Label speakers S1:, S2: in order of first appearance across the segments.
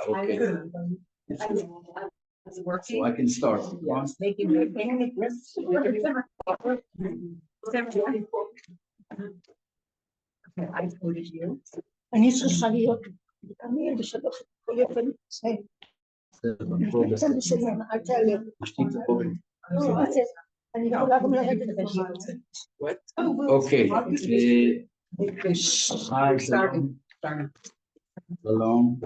S1: Okay. So I can start.
S2: I voted you. אני צריכה להיות, אני בשלוש, יפן, אל תעלה. אני יכולה גם לרדת.
S1: Okay. Hi, Shalom.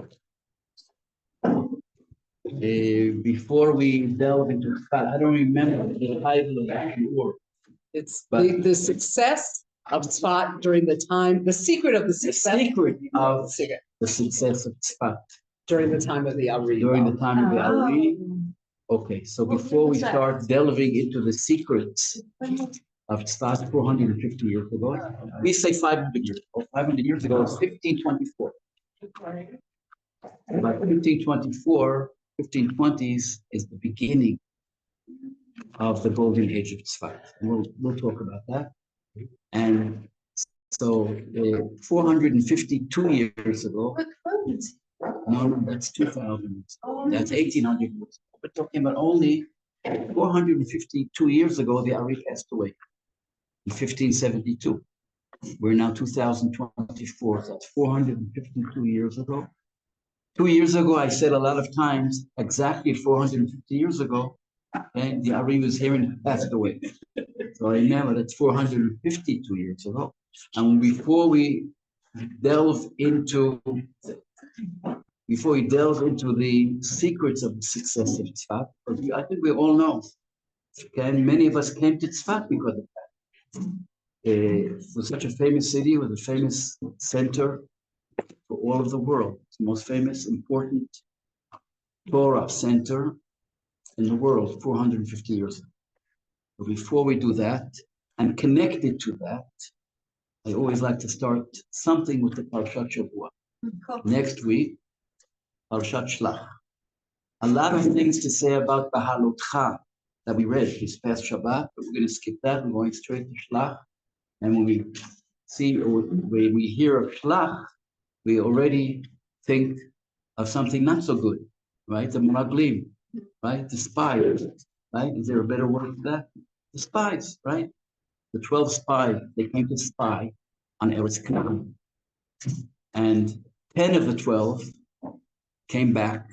S1: Before we delve into Tzfat, I don't remember the title of that work.
S3: It's the success of Tzfat during the time, the secret of the success.
S1: The success of Tzfat.
S3: During the time of the Ari.
S1: During the time of the Ari. Okay, so before we start delving into the secrets of Tzfat 450 years ago, we say 500 years ago. 500 years ago is 1524. By 1524, 1520s is the beginning of the golden age of Tzfat. We'll talk about that. And so 452 years ago, no, that's 2000, that's 1800 years. We're talking about only 452 years ago, the Ari passed away in 1572. We're now 2024, so that's 452 years ago. 2 years ago, I said a lot of times, exactly 450 years ago, and the Ari was here and passed away. So I remember that's 452 years ago. And before we delve into the secrets of the success of Tzfat, I think we all know, okay, many of us came to Tzfat because of that. It was such a famous city, it was a famous center for all of the world. It's the most famous, important Torah center in the world 450 years ago. But before we do that, and connected to that, I always like to start something with the Parshat Shavua. Next week, Parshat Shlach. A lot of things to say about Bahalotcha that we read this past Shabbat, but we're going to skip that. We're going straight to Shlach. And when we hear of Shlach, we already think of something not so good, right? The Meraglim, right? The spies, right? Is there a better word for that? The spies, right? The 12 spies, they came to spy on Eretz Canaan. And 10 of the 12 came back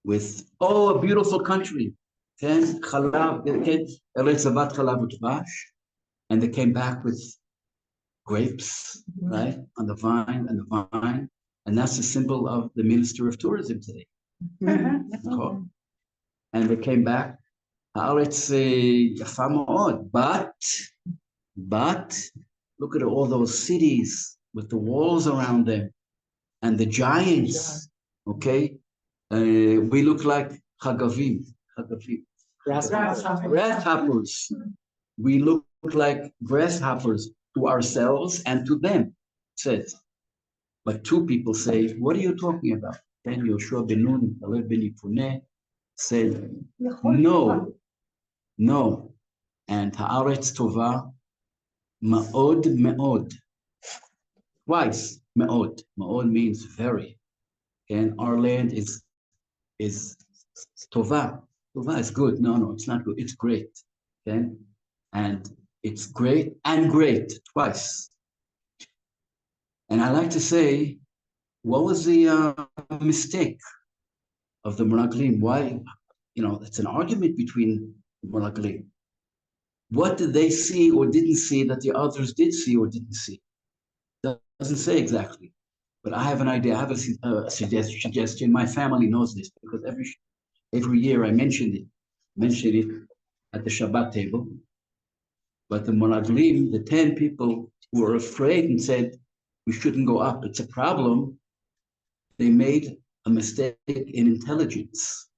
S1: with, a beautiful country. 10 Chalav, Eretz Zavat Chalav U'Dvash. And they came back with grapes, right? On the vine, and that's the symbol of the Minister of Tourism today. And they came back, but look at all those cities with the walls around them and the giants, okay? We look like Chagavim, grasshoppers. We look like grasshoppers to ourselves and to them, it says. But two people say, what are you talking about? Then Yoshua ben Nun, Kalev ben Yefuneh said, no. And Haaretz Tova, Ma'od Me'od. Twice, Me'od. Me'od means very. And our land is Tova. Tova is good. No, it's not good. It's great. Okay? And it's great and great, twice. And I like to say, what was the mistake of the Meraglim? Why, it's an argument between the Meraglim. What did they see or didn't see that the others did see or didn't see? Doesn't say exactly, but I have an idea. I have a suggestion. My family knows this because every year I mention it at the Shabbat table. But the Meraglim, the 10 people who were afraid and said, we shouldn't go up, it's a problem, they made a mistake in intelligence.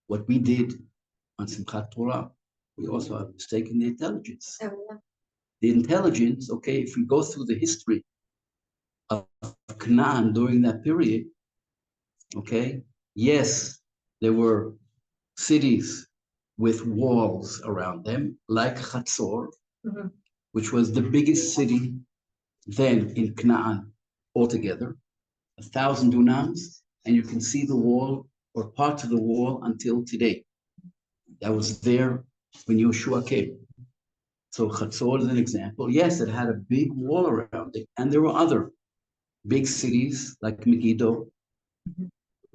S1: What we did on Simchat Torah, we also have a mistake in the intelligence. The intelligence, okay, if we go through the history of Canaan during that period, okay, yes, there were cities with walls around them, like Chatzor,
S2: Mhm.
S1: which was the biggest city then in Canaan altogether, 1,000 dunams, and you can see the wall or parts of the wall until today. That was there when Yeshua came. So Chatzor is an example. Yes, it had a big wall around it, and there were other big cities like Megiddo,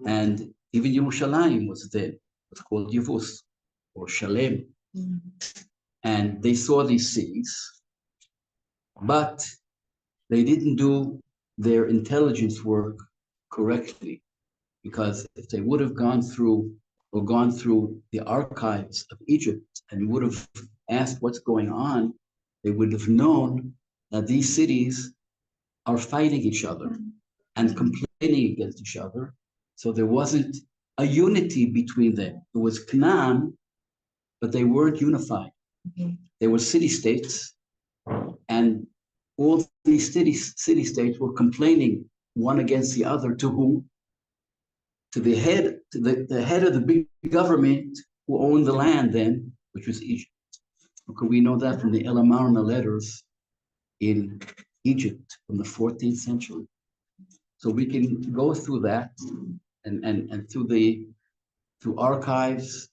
S1: and even Yerushalayim was there. It's called Yevus or Shalem. And they saw these cities, but they didn't do their intelligence work correctly, because if they would have gone through the archives of Egypt and would have asked what's going on, they would have known that these cities are fighting each other and complaining against each other. So there wasn't a unity between them. It was Canaan, but they weren't unified. They were city-states, and all these city-states were complaining one against the other to who? To the head of the big government who owned the land then, which was Egypt. Okay, we know that from the Elamarna letters in Egypt from the 14th century. So we can go through that and through archives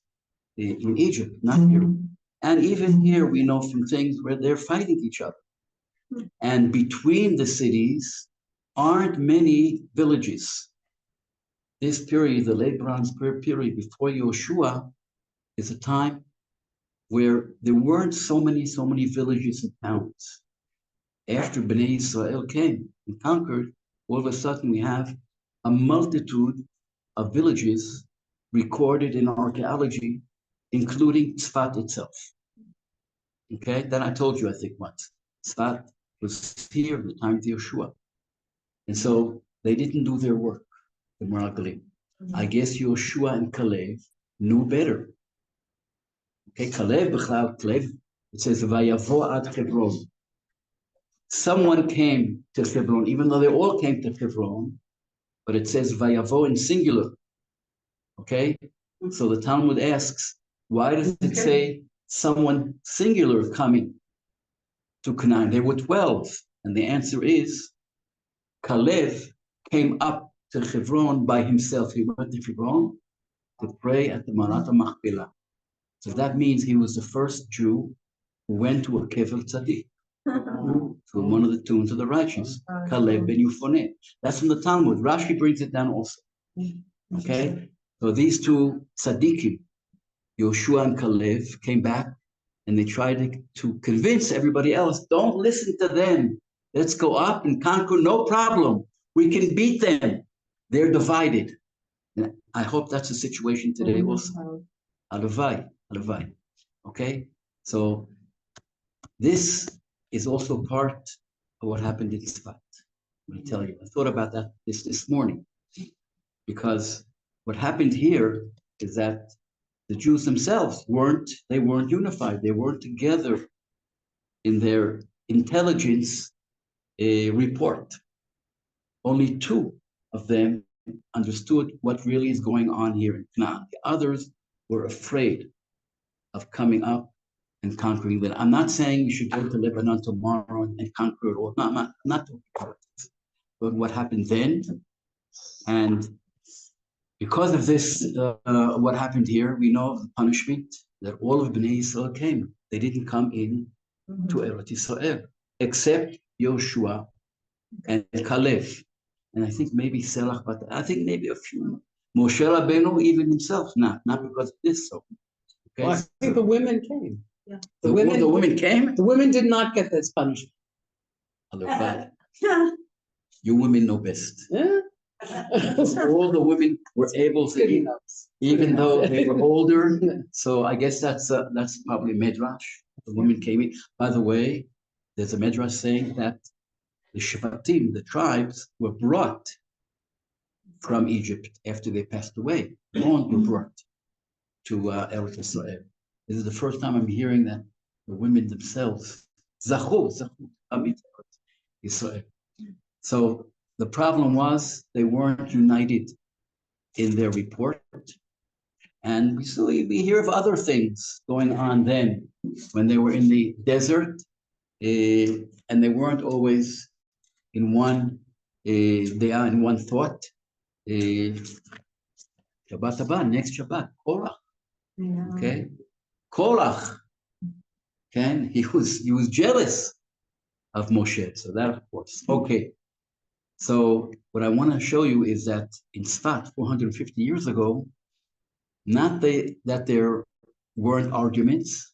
S1: in Egypt, not here. And even here, we know from things where they're fighting each other. And between the cities aren't many villages. This period, the late Bronze period before Yoshua, is a time where there weren't so many villages and towns. After Bnei Israel came and conquered, all of a sudden we have a multitude of villages recorded in archaeology, including Tzfat itself. Okay, then I told you, I think once, Tzfat was here at the time of Yeshua. And so they didn't do their work, the Meraglim. I guess Yoshua and Kalev knew better. Okay, Kalev, it says, Vayavo ad Hebron. Someone came to Hebron, even though they all came to Hebron, but it says Vayavo in singular. Okay, so the Talmud asks, why does it say someone singular coming to Canaan? There were 12, and the answer is Kalev came up to Hebron by himself. He went to Hebron to pray at the Marat Machpelah. So that means he was the first Jew who went to a Kevel Tzaddik, to one of the tombs of the righteous, Kalev ben Yufoneh. That's from the Talmud. Rashi brings it down also. Okay, so these two tzaddikim, Yoshua and Kalev, came back and they tried to convince everybody else, don't listen to them. Let's go up and conquer, no problem. We can beat them. They're divided. And I hope that's the situation today also. Alavai. Okay, so this is also part of what happened in Tzfat. Let me tell you, I thought about that this morning, because what happened here is that the Jews themselves weren't unified. They weren't together in their intelligence report. Only 2 of them understood what really is going on here in Canaan. The others were afraid of coming up and conquering that. I'm not saying you should go to Lebanon tomorrow and conquer it all. No, I'm not talking about this. But what happened then, and because of this, what happened here, we know of the punishment that all of Bnei Israel came. They didn't come in to Eretz Israel, except Yoshua and Kalev. And I think maybe Selach, but I think maybe a few. Moshe Rabbeinu, even himself, not because of this. So, okay.
S3: Well, I think the women came.
S2: Yeah.
S1: The women came?
S3: The women did not get this punishment.
S1: You women know best.
S3: Yeah.
S1: All the women were able to eat, even though they were older. So I guess that's probably Medrash. The women came in. By the way, there's a Medrash saying that the Shevatim, the tribes, were brought from Egypt after they passed away. All were brought to Eretz Israel. This is the first time I'm hearing that the women themselves, Zachu, Israel. So the problem was they weren't united in their report, And we hear of other things going on then when they were in the desert, and they weren't always in one, they are in one thought. Shabbat Abba, next Shabbat, Korach. Okay, Korach. Okay, he was jealous of Moshe. So that, of course. Okay. So what I want to show you is that in Tzfat, 450 years ago, not that there weren't arguments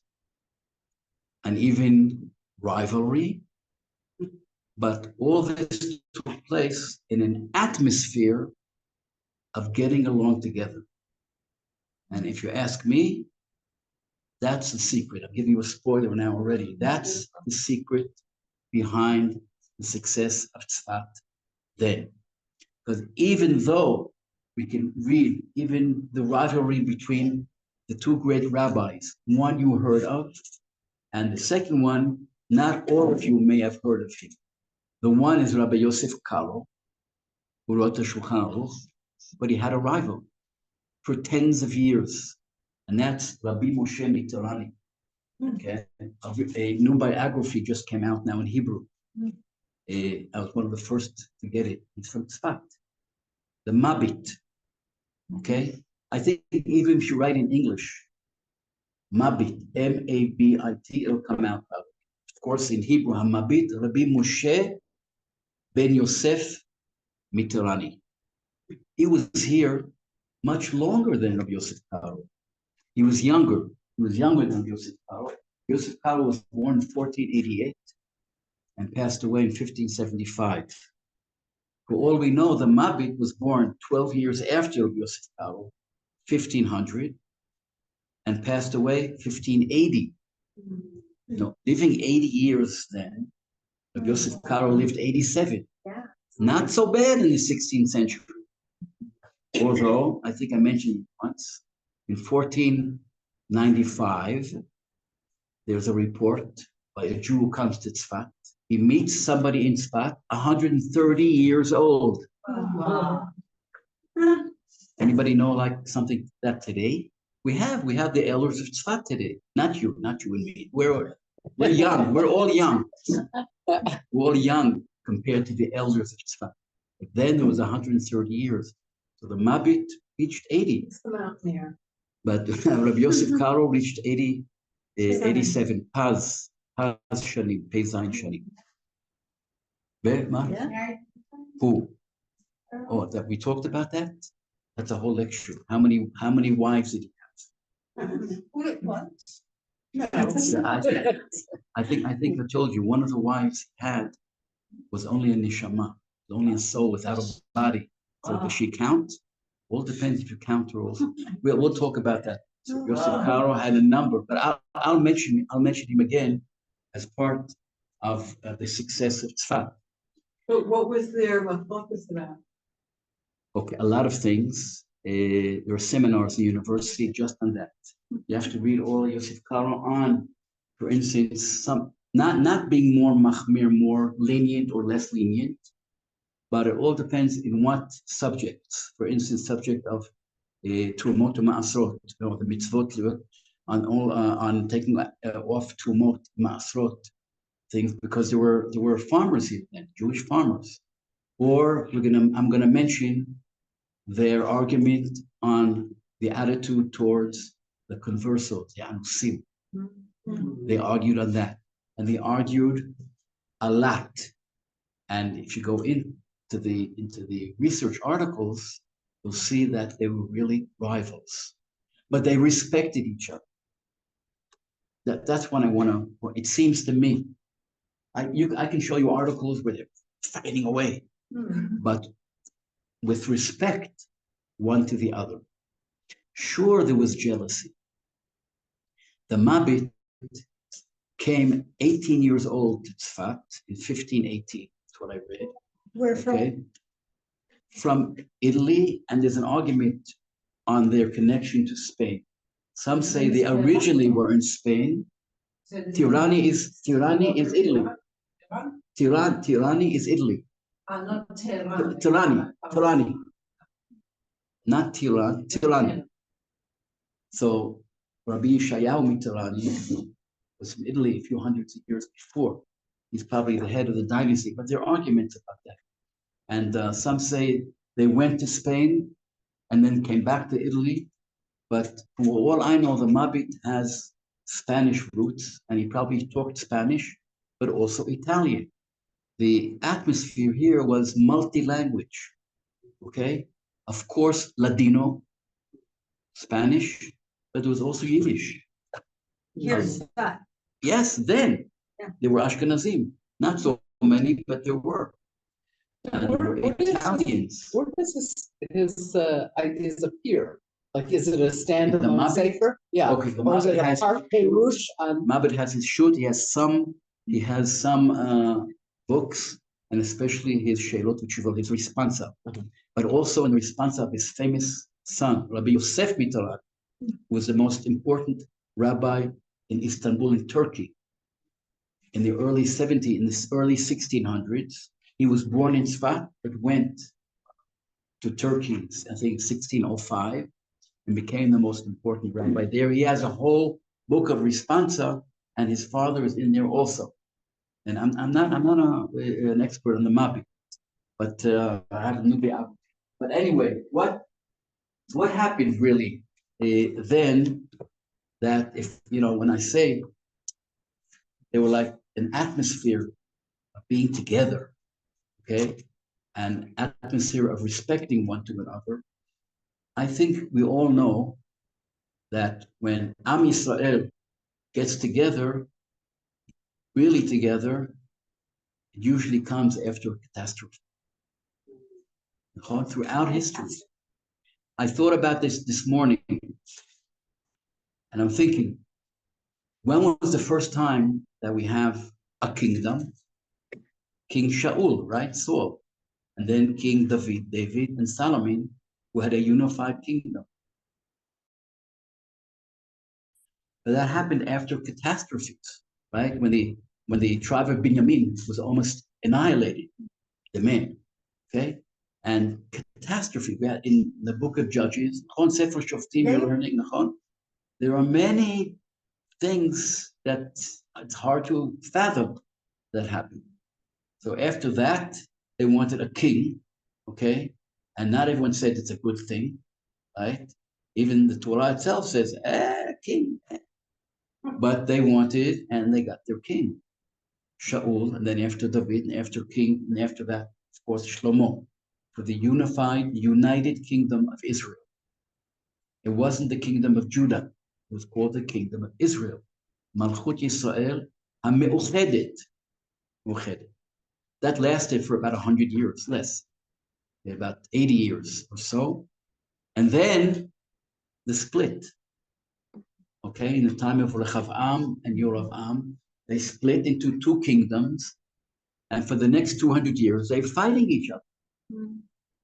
S1: and even rivalry, but all this took place in an atmosphere of getting along together. And if you ask me, that's the secret. I'll give you a spoiler now already. That's the secret behind the success of Tzfat then. Because even though we can read even the rivalry between the two great rabbis, one you heard of, and the second one, not all of you may have heard of him. The one is Rabbi Yosef Karo, who wrote the Shulchan Aruch, but he had a rival for tens of years, and that's Rabbi Moshe Mitarani. Okay, a new biography just came out now in Hebrew. I was one of the first to get it. It's from Tzfat, the Mabit. Okay, I think even if you write in English, Mabit, M-A-B-I-T, it'll come out. Of course, in Hebrew, Mabit, Rabbi Moshe ben Yosef Mitarani. He was here much longer than Rabbi Yosef Karo. He was younger. He was younger than Yosef Karo. Yosef Karo was born in 1488 and passed away in 1575. For all we know, the Mabit was born 12 years after Yosef Karo, 1500, and passed away 1580. You know, living 80 years then, Yosef Karo lived 87.
S2: Yeah.
S1: Not so bad in the 16th century. Although, I think I mentioned it once, in 1495, there's a report by a Jew who comes to Tzfat. He meets somebody in Tzfat, 130 years old.
S2: Wow.
S1: Anybody know like something that today? We have the elders of Tzfat today. Not you and me. We're young. We're all young. We're all young compared to the elders of Tzfat. But then there was 130 years. So the Mabit reached 80. But Rabbi Yosef Karo reached 87. Paz Shanim, Pezain Shanim. Who? Oh, that we talked about that? That's a whole lecture. How many wives did he have? I think I told you one of the wives he had was only a neshama, only a soul without a body. So does she count? All depends if you count her also. We'll talk about that. So Yosef Karo had a number, but I'll mention him again as part of the success of Tzfat.
S3: But what was their focus about?
S1: Okay, a lot of things. There are seminars in the university just on that. You have to read all Yosef Karo on, for instance, some not being more machmir, more lenient or less lenient, but it all depends in what subjects. For instance, subject of Tumot Ma'asrot, the mitzvot on taking off Tumot Ma'asrot things, because there were farmers here then, Jewish farmers. Or I'm gonna mention their argument on the attitude towards the conversos, the anusim. They argued on that, and they argued a lot. And if you go into the research articles, you'll see that they were really rivals, but they respected each other. That's what I want to. It seems to me, I can show you articles where they're fighting away, but with respect one to the other. Sure, there was jealousy. The Mabit came 18 years old to Tzfat in 1518. That's what I read.
S2: Where from?
S1: From Italy, and there's an argument on their connection to Spain. Some say they originally were in Spain. Tirani is Italy. Tirani is Italy.
S3: Not Tehran.
S1: Tirani. Not Tirani. So Rabbi Yeshayahu Mitarani was from Italy a few hundreds of years before. He's probably the head of the dynasty, but there are arguments about that. And some say they went to Spain and then came back to Italy. But from all I know, the Mabit has Spanish roots, and he probably talked Spanish, but also Italian. The atmosphere here was multi-language, okay? Of course, Ladino, Spanish, but there was also Yiddish.
S2: Here's that.
S1: Yes, then there were Ashkenazim. Not so many, but there were. And there were Italians.
S3: Where does his ideas appear? Like, is it a standalone
S1: Mabit?
S3: sefer? Yeah.
S1: Okay, the
S3: Or is it
S1: Mabit
S3: a
S1: has
S3: part perush on?
S1: Mabit has his shut. He has some books, and especially his Sheilot V'Tshuvot, his responsa. But also in responsa of his famous son, Rabbi Yosef Mitalat, who was the most important rabbi in Istanbul, in Turkey, in the early 1600s. He was born in Tzfat, but went to Turkey, I think 1605, and became the most important rabbi there. He has a whole book of responsa, and his father is in there also. And I'm not an expert on the Mabit, but I have a new out. But anyway, what happened really then? That if when I say they were like an atmosphere of being together, okay, an atmosphere of respecting one to another. I think we all know that when Am Yisrael gets together, really together, it usually comes after a catastrophe. Throughout history. I thought about this morning, and I'm thinking, when was the first time that we have a kingdom? King Shaul, right? Saul. And then King David and Solomon, who had a unified kingdom. But that happened after catastrophes, right? When the tribe of Binyamin was almost annihilated, the men, okay? And catastrophe, we had in the book of Judges, Sefer Shoftim, you're learning, there are many things that it's hard to fathom that happened. So after that, they wanted a king, okay? And not everyone said it's a good thing, right? Even the Torah itself says, king. But they wanted, and they got their king, Shaul, and then after David, and after king, and after that, of course, Shlomo, for the united kingdom of Israel. It wasn't the kingdom of Judah. It was called the kingdom of Israel. Malchut Yisrael HaMe'uchedet. That lasted for about 100 years, less, about 80 years or so. And then the split. Okay, in the time of Rechov and Yoravam, they split into two kingdoms. And for the next 200 years, they're fighting each other.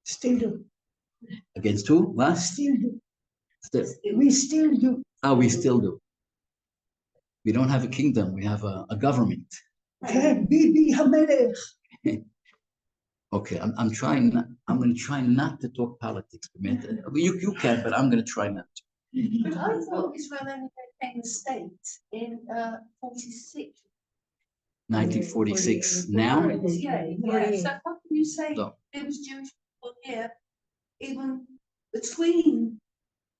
S2: Still do.
S1: Against who? What?
S2: Still do.
S1: We
S2: still do.
S1: Oh, we still do. We don't have a kingdom, we have a government.
S2: Bibi Hamelech.
S1: Okay, I'm going to try not to talk politics. You can, but I'm going to try not to.
S2: But I thought Israel only became a state in 46.
S1: 1946. Now?
S2: Yeah. So how can you say there was Jewish people here, even between?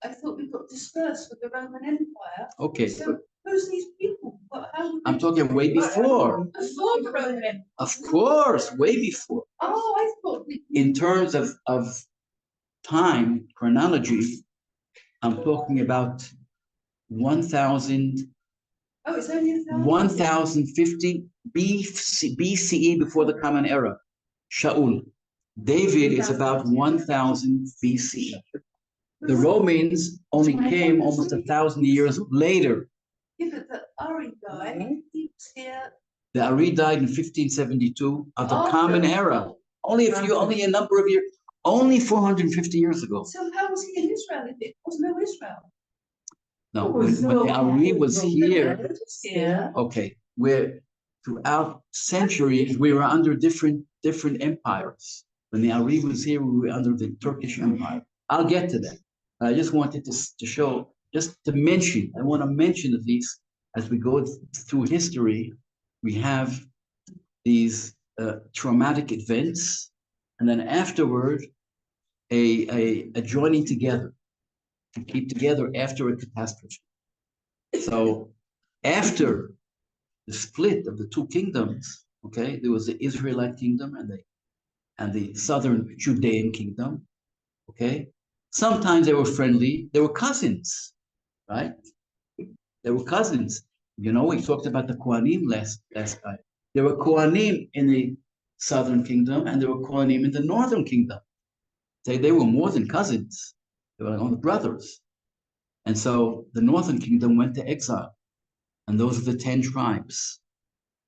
S2: I thought we got dispersed with the Roman Empire.
S1: Okay.
S2: So who's these people?
S1: I'm talking way before.
S2: Before the Roman Empire.
S1: Of course, way before.
S2: Oh, I thought.
S1: In terms of time, chronology, I'm talking about 1,000.
S2: Oh, it's only
S1: 1050 BCE, before the Common Era. Shaul. David is about 1000 BCE. The Romans only came almost 1,000 years later.
S2: Yeah, but the Ari guy, he was here.
S1: The Ari died in 1572 of the Common Era. Only a number of years, only 450 years ago.
S2: So how was he in Israel if it was no Israel?
S1: No, when the Ari was here, okay, we're throughout centuries, we were under different empires. When the Ari was here, we were under the Turkish Empire. I'll get to that. I just wanted to show just to mention, I want to mention at least as we go through history, we have these traumatic events, and then afterward, a joining together to keep together after a catastrophe. So after the split of the two kingdoms, okay, there was the Israelite kingdom and the southern Judean kingdom, okay. Sometimes they were friendly, they were cousins, right? They were cousins. You know, we talked about the Kohanim last time. There were Kohanim in the southern kingdom and there were Kohanim in the northern kingdom. They were more than cousins. They were like brothers. And so the northern kingdom went to exile. And those are the 10 tribes.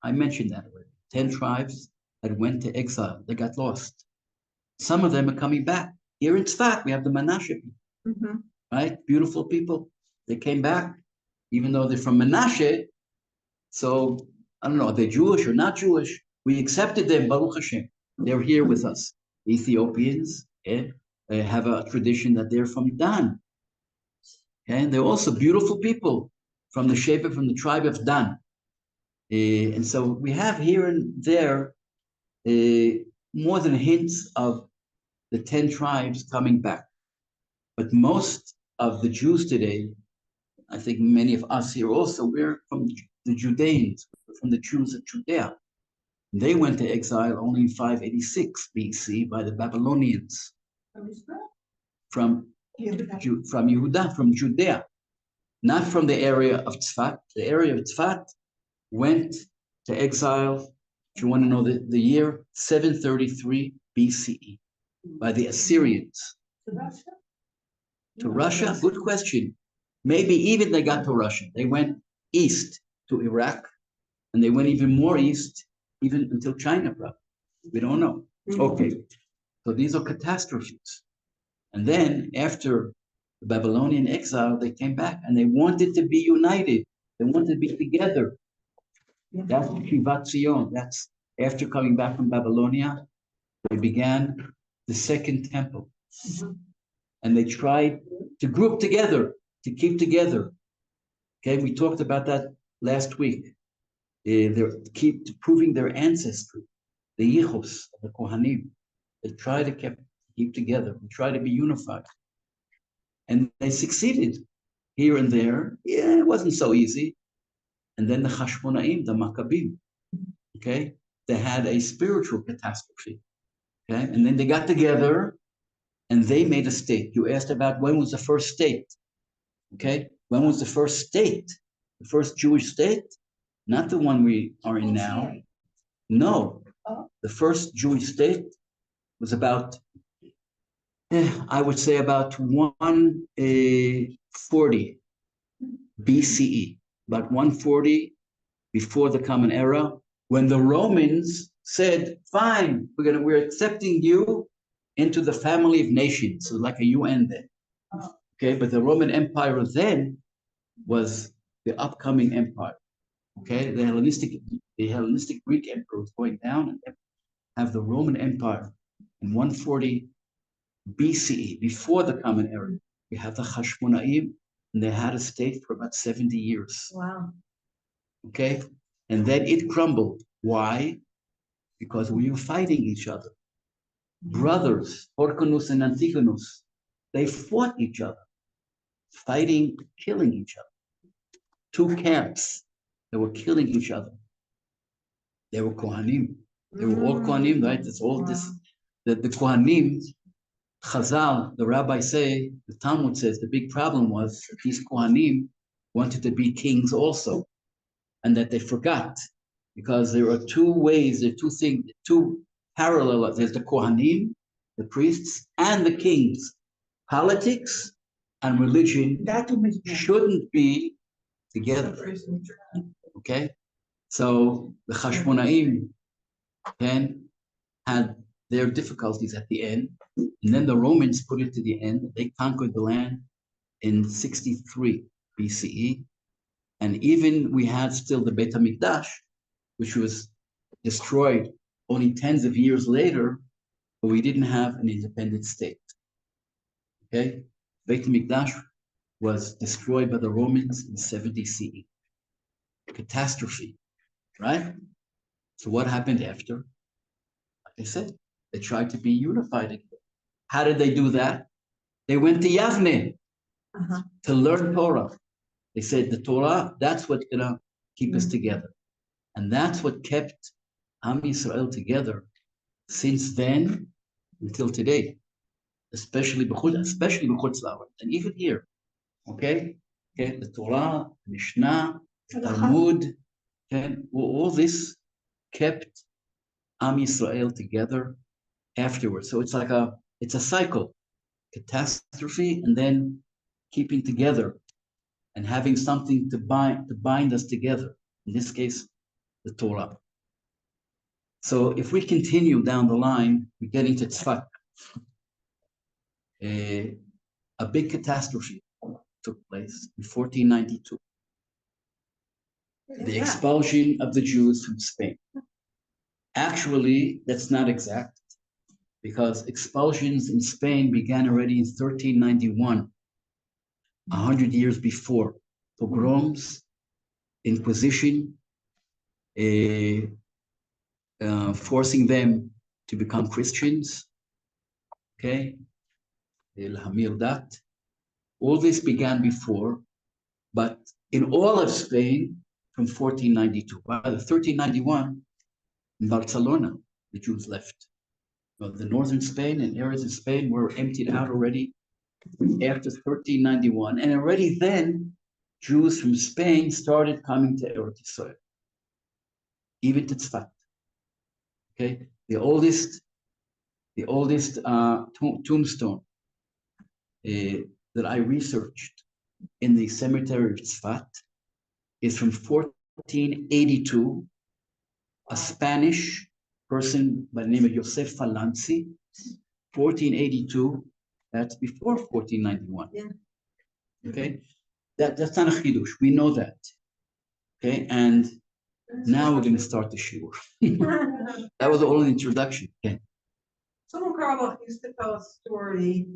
S1: I mentioned that already. 10 tribes that went to exile. They got lost. Some of them are coming back. Here in Tzfat, we have the Menashe people, right? Beautiful people. They came back, even though they're from Menashe. So, I don't know, are they Jewish or not Jewish? We accepted them, Baruch Hashem. They're here with us. The Ethiopians, they have a tradition that they're from Dan. And they're also beautiful people from the tribe of Dan. And so we have here and there more than hints of the 10 tribes coming back. But most of the Jews today, I think many of us here also, we're from the Judeans, from the Jews of Judea. They went to exile only in 586 BC by the Babylonians. From Yehuda, from Judea, not from the area of Tzfat. The area of Tzfat went to exile, if you want to know the year, 733 BCE by the Assyrians.
S2: To Russia?
S1: To Russia? Good question. Maybe even they got to Russia. They went east to Iraq, and they went even more east, even until China, probably. We don't know. Okay, so these are catastrophes. And then after the Babylonian exile, they came back and they wanted to be united. They wanted to be together. That's Shivat Zion. That's after coming back from Babylonia, they began the second temple. And they tried to group together, to keep together. Okay, we talked about that last week. They keep proving their ancestry, the Yichus, the Kohanim. They try to keep together, they try to be unified. And they succeeded here and there. Yeah, it wasn't so easy. And then the Hashmonaim, the Maccabim, okay, they had a spiritual catastrophe. Okay, and then they got together and they made a state. You asked about when was the first state. Okay, when was the first state? The first Jewish state? Not the one we are in now. No, the first Jewish state was about, I would say about 140 BCE, about 140 before the Common Era, when the Romans said, fine, we're accepting you into the family of nations, so like a UN then. Okay, but the Roman Empire then was the upcoming empire. Okay, the Hellenistic Greek emperor was going down, and have the Roman Empire in 140 BCE, before the Common Era. We have the Hashmonaim, and they had a state for about 70 years.
S3: Wow.
S1: Okay, and then it crumbled. Why? Because we were fighting each other. Brothers, Hyrcanus and Antigonus, they fought each other, fighting, killing each other. Two camps. They were killing each other. They were Kohanim. They were all Kohanim, right? It's all this. The Kohanim, Chazal, the rabbis say, the Talmud says, the big problem was that these Kohanim wanted to be kings also, and that they forgot, because there are two ways, there are two things, two parallel. There's the Kohanim, the priests, and the kings. Politics and religion shouldn't be together. Okay, so the Hashmonaim then had their difficulties at the end, and then the Romans put it to the end. They conquered the land in 63 BCE, and even we had still the Beit HaMikdash, which was destroyed only tens of years later, but we didn't have an independent state. Okay, Beit HaMikdash was destroyed by the Romans in 70 CE. Catastrophe, right? So what happened after? Like I said, they tried to be unified again. How did they do that? They went to Yavne to learn Torah. They said the Torah, that's what's gonna keep us together. And that's what kept Am Yisrael together since then until today, especially b'chutz la'aretz, and even here, okay? The Torah, Mishnah, Talmud, all this kept Am Yisrael together afterwards. So it's like it's a cycle, catastrophe, and then keeping together and having something to bind us together. In this case, the Torah. So if we continue down the line, we're getting to Tzfat. A big catastrophe took place in 1492. The expulsion of the Jews from Spain. Actually, that's not exact, because expulsions in Spain began already in 1391, 100 years before. Pogroms, Inquisition, forcing them to become Christians, okay? All this began before, but in all of Spain from 1492. By the 1391, in Barcelona, the Jews left. Well, the northern Spain and areas of Spain were emptied out already after 1391, and already then, Jews from Spain started coming to Eretz Yisrael, even to Tzfat. Okay, the oldest tombstone that I researched in the cemetery of Tzfat is from 1482. A Spanish person by the name of Yossi Stepansky, 1482. That's before 1491.
S2: Yeah.
S1: Okay, that's not a chidush. We know that. Okay, and now we're going to start the shiur. That was all an introduction. Okay.
S4: Someone Carl used to tell a story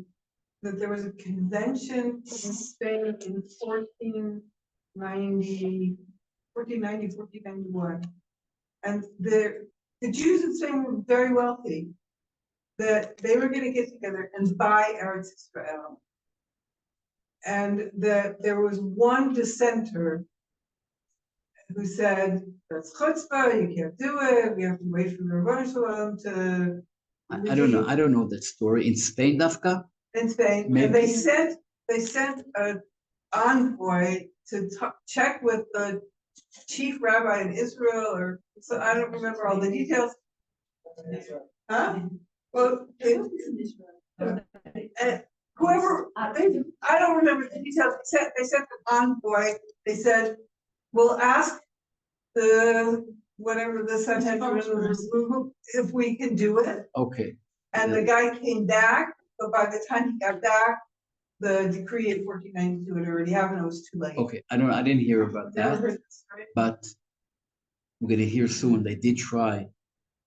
S4: that there was a convention in Spain in 1491. And the Jews in Spain were very wealthy, that they were going to get together and buy Eretz Israel. And that there was one dissenter who said, that's chutzpah, you can't do it, we have to wait for the Rebbeinu Shalom to...
S1: I don't know that story. In Spain, Dafka?
S4: In Spain, maybe. And they sent an envoy to check with the chief rabbi in Israel, or so I don't remember all the details. Huh? Well, whoever, I don't remember the details. They sent an envoy. They said, we'll ask whatever the Sanhedrin if we can do it.
S1: Okay.
S4: And the guy came back, but by the time he got back, the decree in 1492 had already happened. It was too late.
S1: Okay, I didn't hear about that, but we're going to hear soon. They did try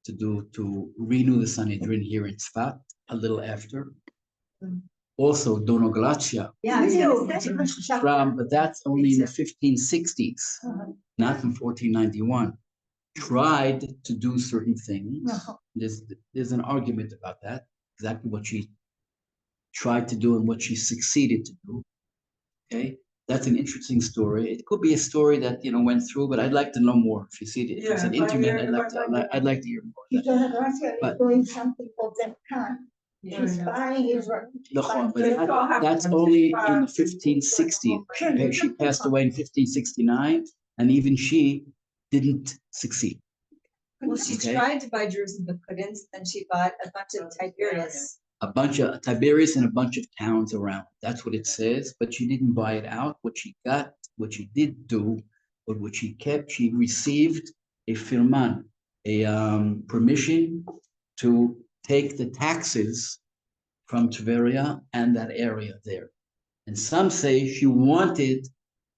S1: to renew the Sanhedrin here in Tzfat a little after. Also, Dono Glacia, but that's only in the 1560s, not in 1491. Tried to do certain things. There's an argument about that, exactly what she tried to do and what she succeeded to do. Okay, that's an interesting story. It could be a story that went through, but I'd like to know more. If you see it, if it's an internet, I'd like to hear more.
S5: But doing something called Zemkan. She's buying his work.
S1: But that's only in the 1560s. She passed away in 1569, and even she didn't succeed.
S6: Well, she tried to buy Jerusalem but couldn't, and she bought a bunch of Tiberias.
S1: A bunch of Tiberias and a bunch of towns around. That's what it says, but she didn't buy it out. What she got, what she did do, but what she kept, she received a firman, a permission to take the taxes from Tveria and that area there. And some say she wanted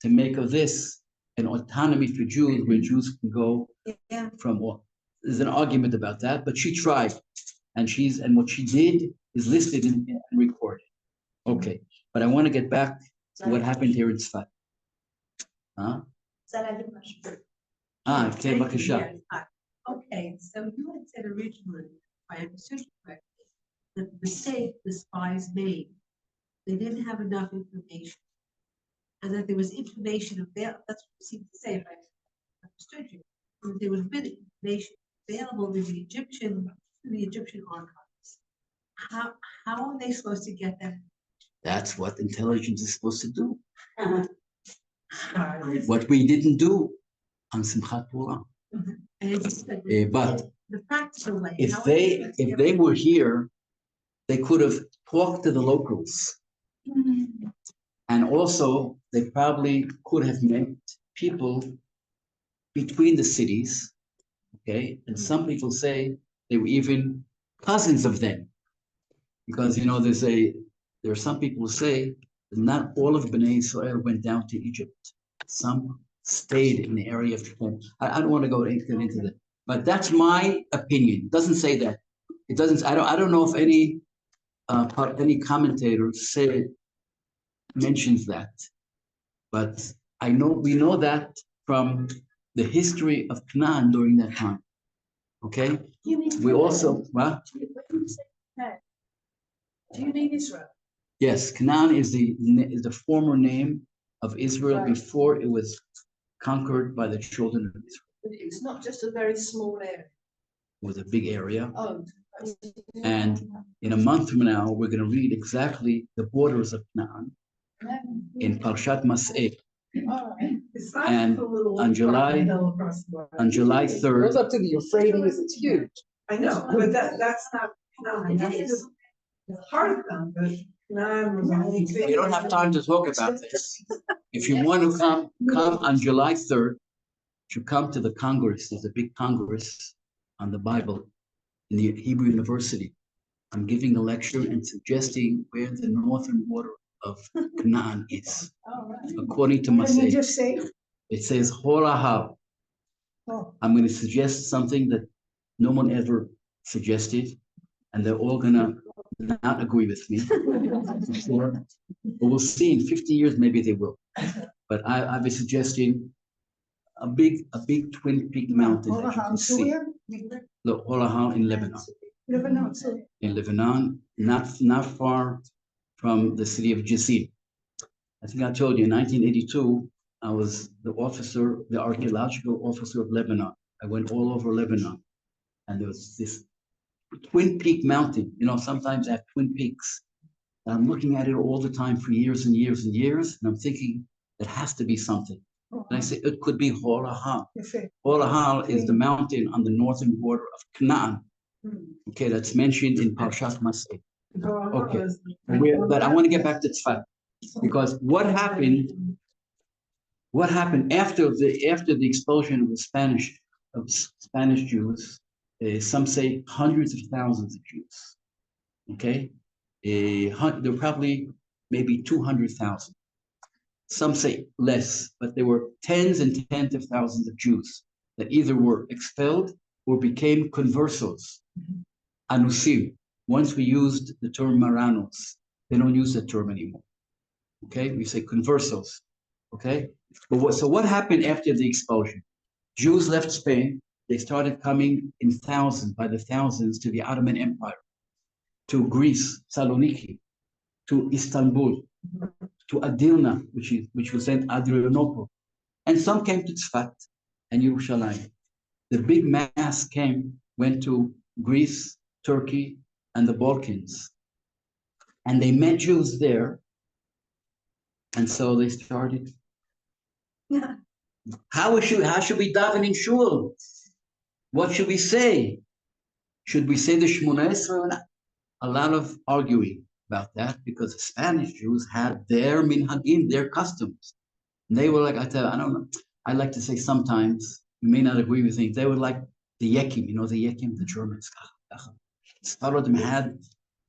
S1: to make of this an autonomy for Jews, where Jews can go from all. There's an argument about that, but she tried. And what she did is listed and recorded. Okay, but I want to get back what happened here in Tzfat. Huh? Okay, Bakasha.
S7: Okay, so you had said originally, if I understood you correctly, that the mistake the spies made, they didn't have enough information. And that there was information available, that's what you seem to say, if I understood you. That there was been information available to the Egyptian archives. How are they supposed to get that?
S1: That's what intelligence is supposed to do. What we didn't do on Simchat Torah. But
S7: the practical way.
S1: if they were here, they could have talked to the locals. And also, they probably could have met people between the cities, okay? And some people say they were even cousins of them. Because, there are some people who say that not all of Bnei Israel went down to Egypt. Some stayed in the area of Shechem. I don't want to go into that. But that's my opinion. It doesn't say that. It doesn't, I don't know if any commentator mentions that. But we know that from the history of Canaan during that time. Okay? We also, what?
S2: Do you mean Israel?
S1: Yes, Canaan is the former name of Israel before it was conquered by the children of Israel.
S2: But it's not just a very small area.
S1: It was a big area.
S2: Oh.
S1: And in a month from now, we're going to read exactly the borders of Canaan in Parshat Mas'eh. And on July 3rd.
S3: It goes up to the Euphrates, it's huge.
S4: I know, but that's not, it's part of them, but Canaan was only.
S1: We don't have time to talk about this. If you want to come on July 3rd, you come to the Congress. There's a big Congress on the Bible in the Hebrew University. I'm giving a lecture and suggesting where the northern border of Canaan is. According to
S5: Can you
S1: Masay,
S5: just say?
S1: it says Horahab.
S5: Oh.
S1: I'm going to suggest something that no one ever suggested, and they're all going to not agree with me. For sure. But we'll see in 50 years, maybe they will. But I've been suggesting a big twin peak mountain that you can see. The Horahab in Lebanon. In Lebanon, not far from the city of Jizin. I think I told you in 1982, I was the archaeological officer of Lebanon. I went all over Lebanon, and there was this twin peak mountain. Sometimes I have twin peaks. And I'm looking at it all the time for years and years and years, and I'm thinking it has to be something. And I say it could be Horahab. Horahab is the mountain on the northern border of Canaan. Okay, that's mentioned in Parshat Mas'eh. Okay, but I want to get back to Tzfat, because what happened after the expulsion of the Spanish Jews? Some say hundreds of thousands of Jews. Okay, there were probably maybe 200,000. Some say less, but there were tens and tens of thousands of Jews that either were expelled or became conversos, anusim. Once we used the term Maranos, they don't use that term anymore. Okay, we say conversos. Okay, but so what happened after the expulsion? Jews left Spain. They started coming in thousands, by the thousands, to the Ottoman Empire, to Greece, Saloniki, to Istanbul, to Adirna, which was then Adrianople, and some came to Tzfat and Yerushalayim. The big mass went to Greece, Turkey, and the Balkans, and they met Jews there, and so they started. How should we daven in shul? What should we say? Should we say the Shemona Esrei or not? A lot of arguing about that, because the Spanish Jews had their minhagim, their customs. And they were like, I don't know. I like to say sometimes, you may not agree with me, they were like the Yekim, the Yekim, the Germans. Sephardim had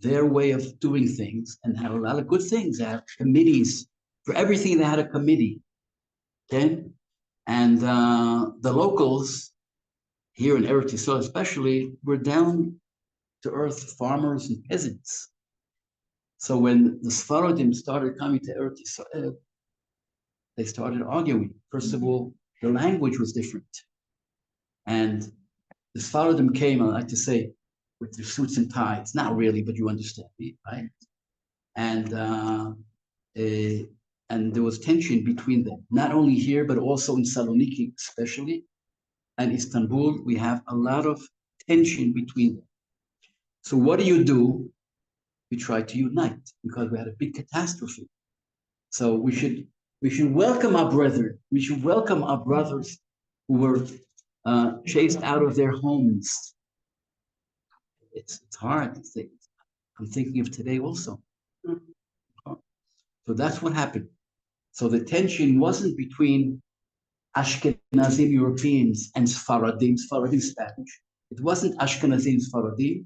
S1: their way of doing things and had a lot of good things. They had committees. For everything, they had a committee. Okay? And the locals here in Eretz Yisrael especially were down to earth farmers and peasants. So when the Sfaradim started coming to Eretz Yisrael, they started arguing. First of all, the language was different. And the Sfaradim came, I like to say, with their suits and ties. Not really, but you understand me, right? And there was tension between them, not only here, but also in Saloniki, especially, and Istanbul. We have a lot of tension between them. So what do? We try to unite because we had a big catastrophe. So we should welcome our brethren. We should welcome our brothers who were chased out of their homes. It's hard to think. I'm thinking of today also. So that's what happened. So the tension wasn't between Ashkenazim Europeans and Sfaradim Spanish. It wasn't Ashkenazim Sfaradim.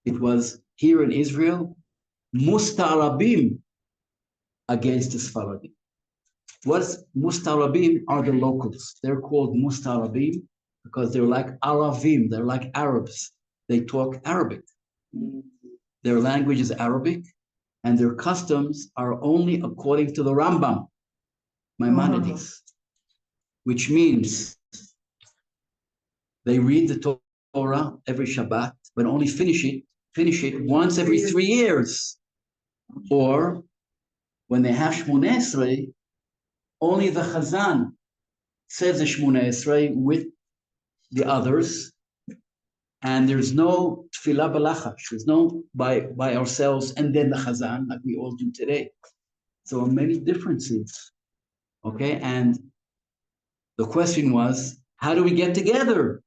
S1: It was here in Israel, Mustarabim against the Sfaradim. What's Mustarabim are the locals. They're called Mustarabim because they're like Aravim. They're like Arabs. They talk Arabic. Their language is Arabic, and their customs are only according to the Rambam, Maimonides, which means they read the Torah every Shabbat, but only finish it once every 3 years. Or when they have Shmoneh Esrei, only the Chazan says the Shmoneh Esrei with the others, and there's no Tfilah Balachash. There's no by ourselves and then the Chazan like we all do today. So many differences. Okay, and the question was, how do we get together?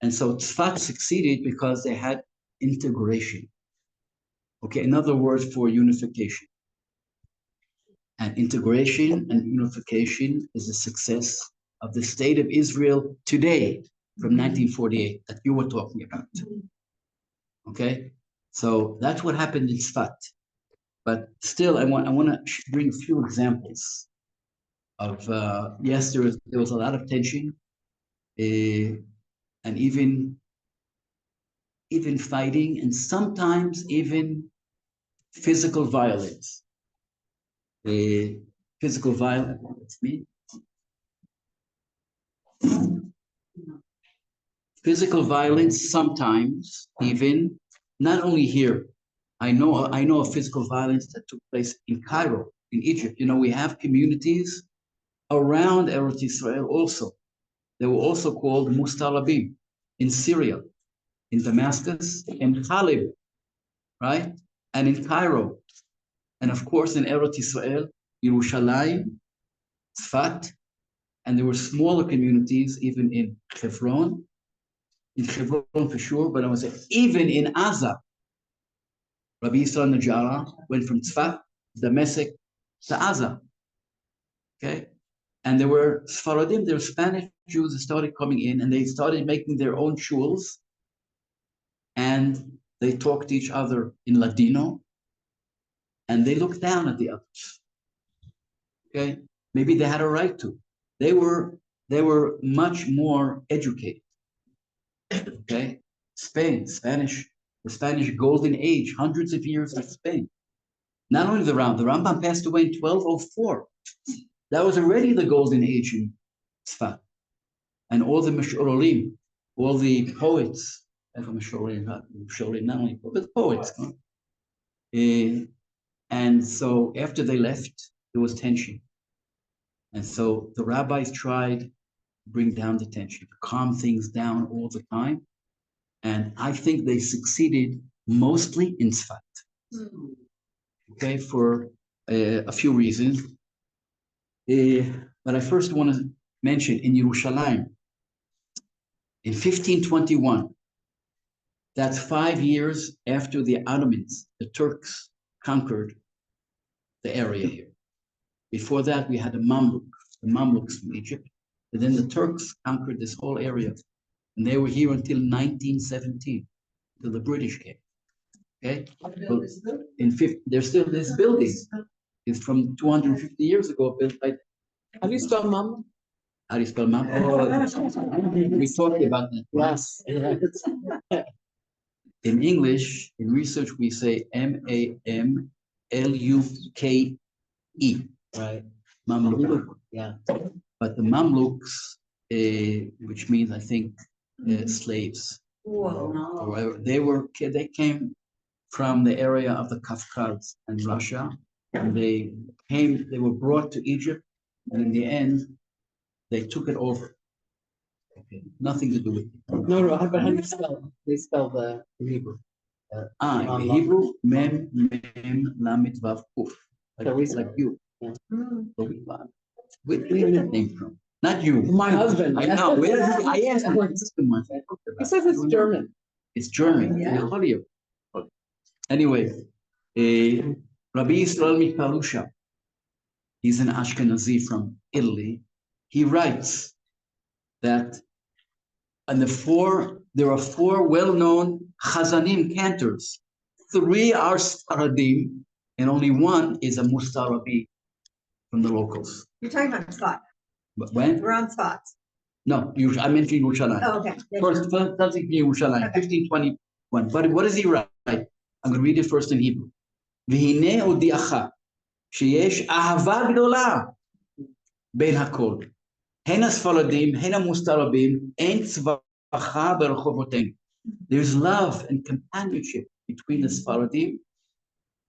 S1: And so Tzfat succeeded because they had integration. Okay, another word for unification. And integration and unification is the success of the state of Israel today from 1948 that you were talking about. Okay, so that's what happened in Tzfat. But still, I want to bring a few examples of yes, there was a lot of tension, and even fighting, and sometimes even physical violence. Physical violence. That's me. Physical violence sometimes even, not only here. I know of physical violence that took place in Cairo, in Egypt. You know, we have communities around Eretz Yisrael also. They were also called Mustarabim in Syria, in Damascus, in Khalib, right? And in Cairo. And of course in Eretz Yisrael, Yerushalayim, Tzfat, and there were smaller communities even in Hebron for sure, but I would say even in Gaza. Rabbi Yisrael Najara went from Tzfat, Damascus to Gaza. Okay? And there were Sfaradim, there were Spanish Jews that started coming in, and they started making their own shuls, and they talked to each other in Ladino, and they looked down at the others. Okay? Maybe they had a right to. They were much more educated. Okay? The Spanish golden age, hundreds of years of Spain. Not only the Rambam passed away in 1204. That was already the golden age in Tzfat. And all the Meshurolim, all the poets, not only but poets. And so after they left, there was tension. And so the rabbis tried to bring down the tension, to calm things down all the time. And I think they succeeded mostly in Tzfat. Okay, for a few reasons. But I first want to mention in Yerushalayim, in 1521, that's 5 years after the Ottomans, the Turks, conquered the area here. Before that, we had the Mamluks from Egypt, and then the Turks conquered this whole area. And they were here until 1917, until the British came. Okay? So there's still this building. It's from 250 years ago, built by.
S3: How do you spell mom?
S1: How do you spell mom? Oh, we talked about that.
S3: Yes.
S1: In English, in research, we say Mamluke, right? Mamluk, yeah. But the Mamluks, which means, I think, slaves.
S6: Whoa.
S1: They came from the area of the Kafkaz and Russia, and they were brought to Egypt, and in the end, they took it over. Okay, nothing to do with it.
S3: No, but how do you spell? They spell the Hebrew.
S1: In Hebrew, Mem, Lamed, Vav, Kuf. Like you.
S3: Yeah.
S1: So where did you get that name from? Not you.
S3: My husband.
S1: I know. Where did I asked my husband once.
S3: He says it's German.
S1: It's German.
S6: Yeah.
S1: Anyway, Rabbi Yisrael Mikarusha, he's an Ashkenazi from Italy. He writes that there are four well-known Chazanim cantors. 3 are Sfaradim, and only 1 is a Mustarabi from the locals.
S6: You're talking about Tzfat.
S1: But when?
S6: We're on Tzfat.
S1: No, I mentioned Yerushalayim.
S6: Oh, okay.
S1: First something Yerushalayim, 1521. But what does he write? I'm going to read it first in Hebrew. והנה הודיעך שיש אהבה גדולה בין הכל. הן הספרדים, הן המוסתרבים, אין צבאך ברחובותינו. There's love and companionship between the Sfaradim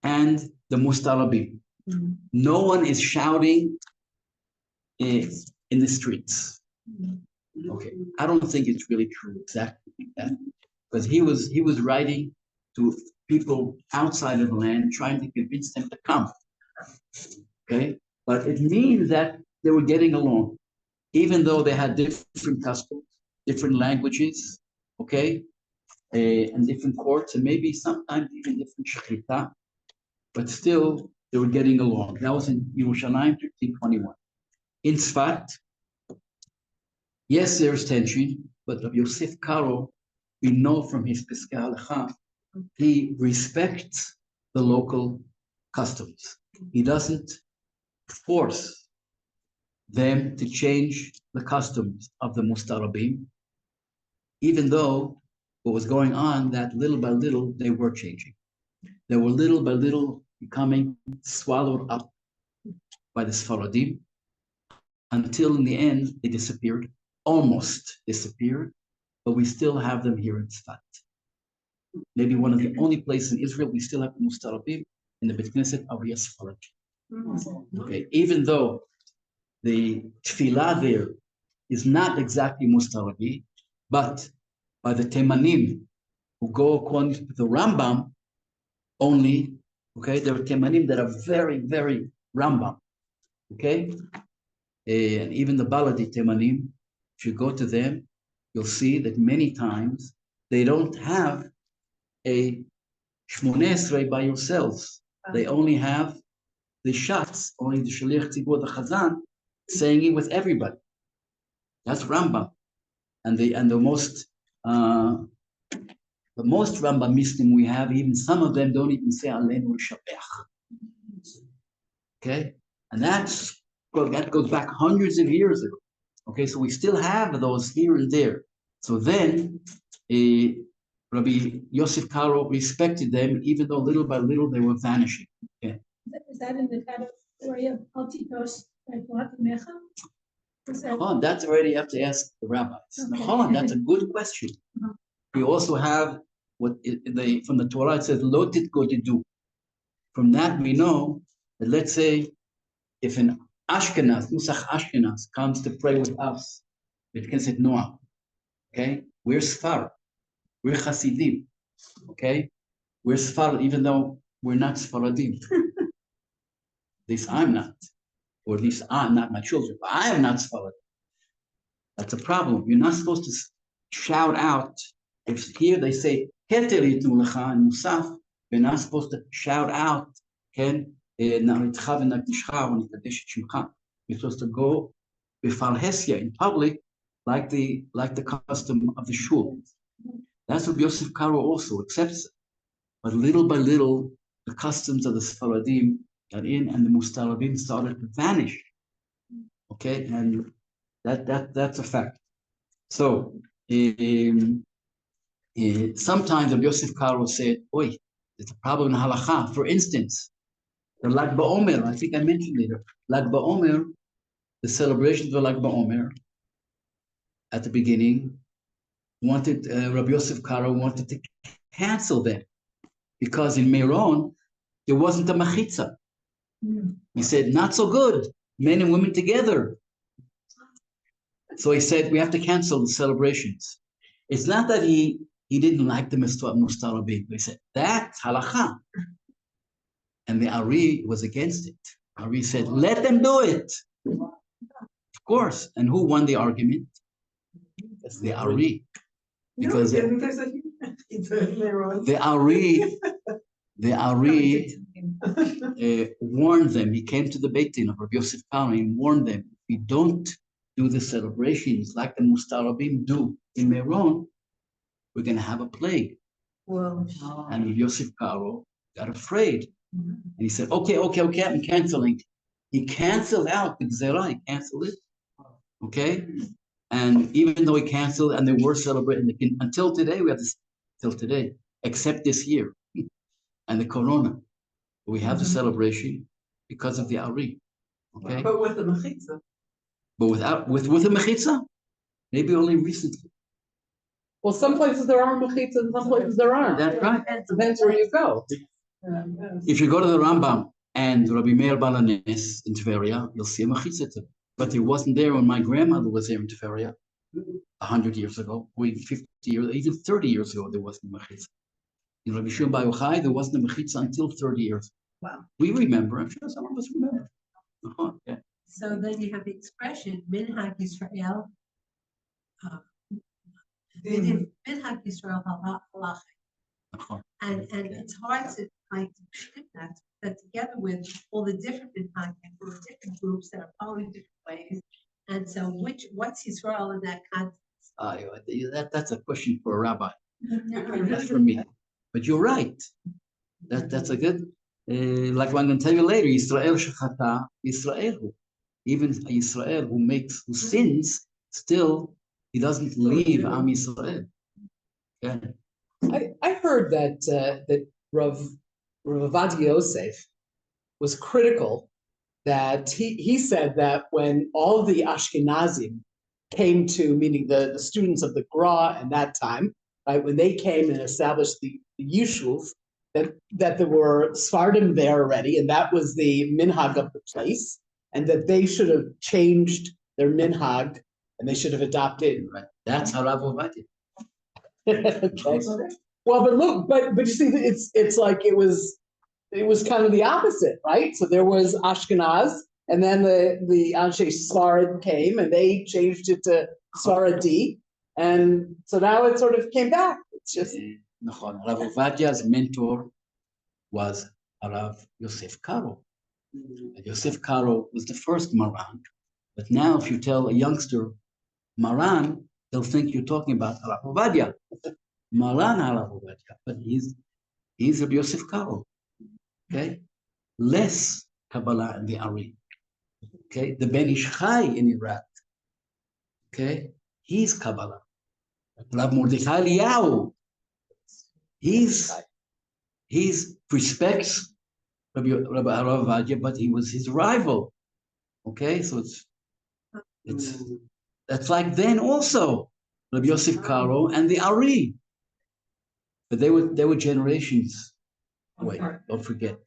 S1: and the Mustarabim. No one is shouting in the streets. Okay, I don't think it's really true exactly like that, because he was writing to people outside of the land, trying to convince them to come. Okay, but it means that they were getting along, even though they had different customs, different languages, okay, and different courts, and maybe sometimes even different shechita, but still they were getting along. That was in Yerushalayim, 1521. In Tzfat, yes, there's tension, but Rabbi Yosef Karo, we know from his Piskei Halacha, he respects the local customs. He doesn't force them to change the customs of the Mustarabim, even though what was going on, that little by little they were changing. They were little by little becoming swallowed up by the Sfaradim, until in the end they disappeared, almost disappeared, but we still have them here in Tzfat. Maybe one of the only places in Israel we still have the Mustarabim in the Beit Knesset of Sfarad. Okay, even though the tefillah there is not exactly Mustarabi, but by the Temanim who go according to the Rambam only, okay, there are Temanim that are very, very Rambam, okay? And even the Baladi Temanim, if you go to them, you'll see that many times they don't have a Shmoneh Esrei by yourselves. They only have the shots, only the Shaliach Tzibur, the Chazan, saying it with everybody. That's Rambam. And the most Rambamistim we have, even some of them don't even say Aleinu L'Shabeach. Okay? And that goes back hundreds of years ago. Okay, so we still have those here and there. So then Rabbi Yosef Karo respected them, even though little by little they were vanishing. Okay.
S2: Is that in the category of Altitos, like Mecha?
S1: Oh, that's already you have to ask the rabbis.
S2: Okay.
S1: Hold on, that's a good question. We also have from the Torah, it says lotit godidu. From that we know that, let's say, if an Ashkenaz, Nusach Ashkenaz, comes to pray with us, Beit Knesset Noam, okay, we're Sfar, we're Hasidim, okay, we're Sfar, even though we're not Sfaradim. At least I'm not, or at least I'm not my children, but I am not Sfaradim. That's a problem. You're not supposed to shout out. If here they say Keter yitnu lecha and Musaf, you're not supposed to shout out. You're supposed to go b'falhesia in public, like the custom of the shul. That's what Yosef Karo also accepts. But little by little, the customs of the Sfaradim got in, and the Mustarabim started to vanish. Okay, and that's a fact. So Sometimes Rabbi Yosef Karo said, "Oi, there's a problem in halacha." For instance, the Lag BaOmer, I think I mentioned later, Lag BaOmer, the celebrations of Lag BaOmer at the beginning, Rabbi Yosef Karo wanted to cancel them because in Meron, there wasn't a mechitza. He said, not so good, men and women together. So he said, we have to cancel the celebrations. It's not that he didn't like the Mustarabim. He said, that's halacha. And the Ari was against it. Ari said, let them do it. Of course. And who won the argument? It's the Ari. Because the Ari warned them. He came to the Beit Din of Rabbi Yosef Karo and warned them, if you don't do the celebrations like the Mustarabim do in Meron, we're going to have a plague.
S7: Well,
S1: and Rabbi Yosef Karo got afraid. And he said, okay, I'm canceling. He canceled out the Gzerah, he canceled it. Okay? And even though he canceled and they were celebrating, until today, we have this, till today, except this year and the Corona. We have the celebration because of the Ari. Okay?
S4: But with the mechitza.
S1: But with a mechitza? Maybe only recently.
S3: Well, some places there are mechitzas and some places there aren't.
S1: That's right.
S3: It depends where you go.
S1: If you go to the Rambam and Rabbi Meir Balanes in Tveria, you'll see a mechitza. But it wasn't there when my grandmother was there in Tveria 100 years ago, or 50 years, even 30 years ago, there wasn't a mechitza. In Rabbi Shimon Bar Yochai, there wasn't a mechitza until 30 years ago.
S7: wow.
S1: We remember, I'm sure some of us remember. Yeah.
S7: So then you have the expression, Minhag Yisrael. Minhag Yisrael halacha. And it's hard to kind of shift that together with all the different minhagim, all the different groups that are following different ways. And so what's Yisrael in that context?
S1: That's a question for a rabbi. That's for me. But you're right. That's a good, like I'm going to tell you later, Yisrael Shechata, Yisrael. Even Yisrael who sins, still, he doesn't leave Am Yisrael. Yeah.
S3: I heard that Rav Ovadia Yosef was critical, that he said that when all the Ashkenazim came to, meaning the students of the Gra in that time, right, when they came and established the Yishuv, that there were Sfardim there already, and that was the minhag of the place, and that they should have changed their minhag and they should have adopted.
S1: Right. That's how Rav Ovadia.
S3: Okay. Well, but you see, it's like it was kind of the opposite, right? So there was Ashkenaz, and then the Anshe Sfarad came, and they changed it to Sfaradi, and so now it sort of came back. It's just
S1: Rav Ovadia's mentor was Rav Yosef Karo. Yosef Karo was the first Maran, but now if you tell a youngster Maran, they'll think you're talking about Rav Ovadia. Maran Rav Ovadia, but he's Rabbi Yosef Karo. Okay, less Kabbalah in the Ari. Okay, the Ben Ish Chai in Iraq. Okay, he's Kabbalah. Rav Mordechai Eliyahu. He's respects Rabbi Ovadia, but he was his rival. Okay, so it's that's like then also Rabbi Yosef Karo and the Ari. But they were generations away. Don't forget.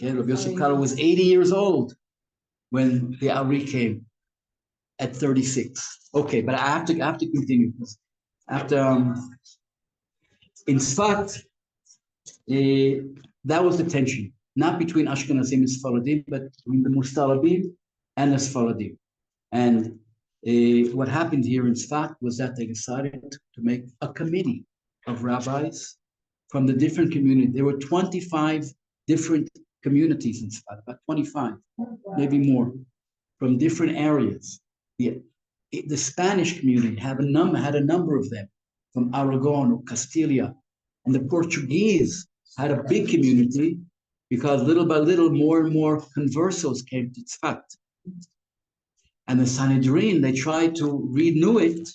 S1: Okay, Rabbi Yosef Karo was 80 years old when the Ari came at 36. Okay, but I have to continue. After in Tzfat, that was the tension, not between Ashkenazim and Sfaradim, but between the Mustarabim and the Sfaradim. And what happened here in Tzfat was that they decided to make a committee of rabbis from the different communities. There were 25 different communities in Tzfat, about 25, maybe more, from different areas. The Spanish community had a number of them from Aragon or Castilla, and the Portuguese had a big community because little by little more and more conversos came to Tzfat. And the Sanhedrin, they tried to renew it,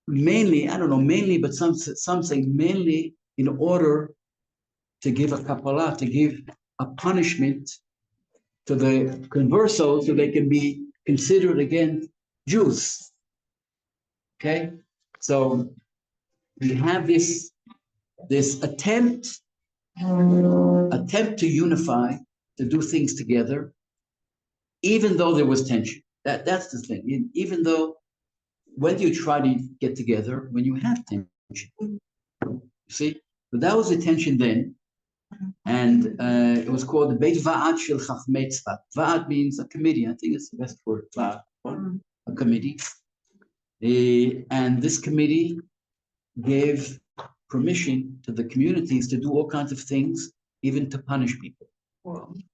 S1: mainly, I don't know, mainly, but some say mainly in order to give a kappalah, to give a punishment to the conversos so they can be considered again Jews. Okay, so we have this attempt to unify, to do things together, even though there was tension. That's the thing. Even though when you try to get together, when you have tension, you see, but that was the tension then, and it was called the Beit Va'ad Shel Chachmei Tzfat. Va'ad means a committee. I think it's the best word. Va'ad, a committee, and this committee gave permission to the communities to do all kinds of things, even to punish people,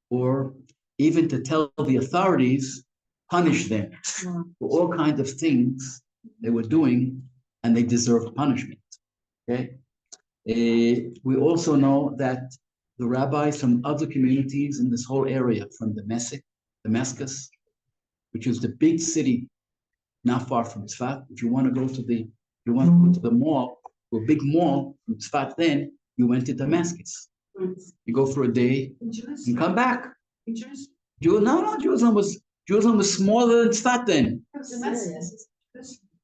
S1: or even to tell the authorities, punish them for all kinds of things they were doing, and they deserved punishment. Okay. We also know that the rabbis from other communities in this whole area, from Damascus, which is the big city not far from Tzfat. If you want to go to the mall, to a big mall from Tzfat, then you went to Damascus. You go for a day and come back. Jerusalem was smaller than Tzfat then.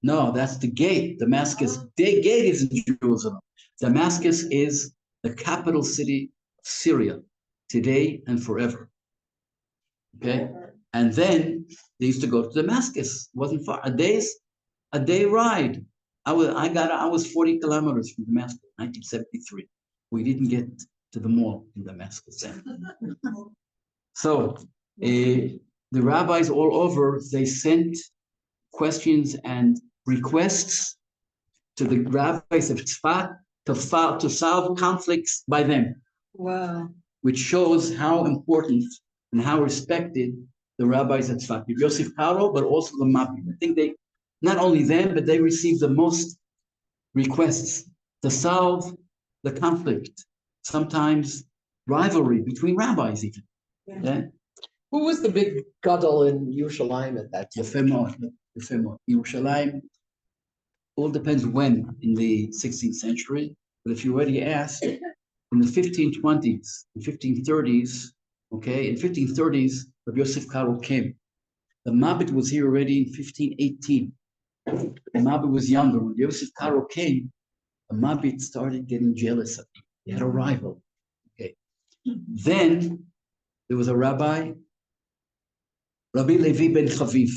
S1: No, that's the gate. Damascus, the gate is in Jerusalem. Damascus is the capital city of Syria, today and forever. Okay, and then they used to go to Damascus. It wasn't far. A day ride. I was 40 kilometers from Damascus, 1973. We didn't get to the mall in Damascus then. So the rabbis all over, they sent questions and requests to the rabbis of Tzfat to solve conflicts by them.
S6: Wow.
S1: Which shows how important and how respected the rabbis at Tzfat, Yossi Karo, but also the Mabim. I think they, not only them, but they received the most requests to solve the conflict, sometimes rivalry between rabbis even. Yeah.
S3: Who was the big gadol in Yerushalayim at that time?
S1: Yefemot. Yerushalayim, all depends when in the 16th century, but if you already asked, in the 1520s, and 1530s, okay, in 1530s, Rabbi Yosef Karo came. The Mabit was here already in 1518. The Mabit was younger. When Yosef Karo came, the Mabit started getting jealous of him. He had a rival. Okay. Then there was a rabbi, Rabbi Levi ben Chaviv.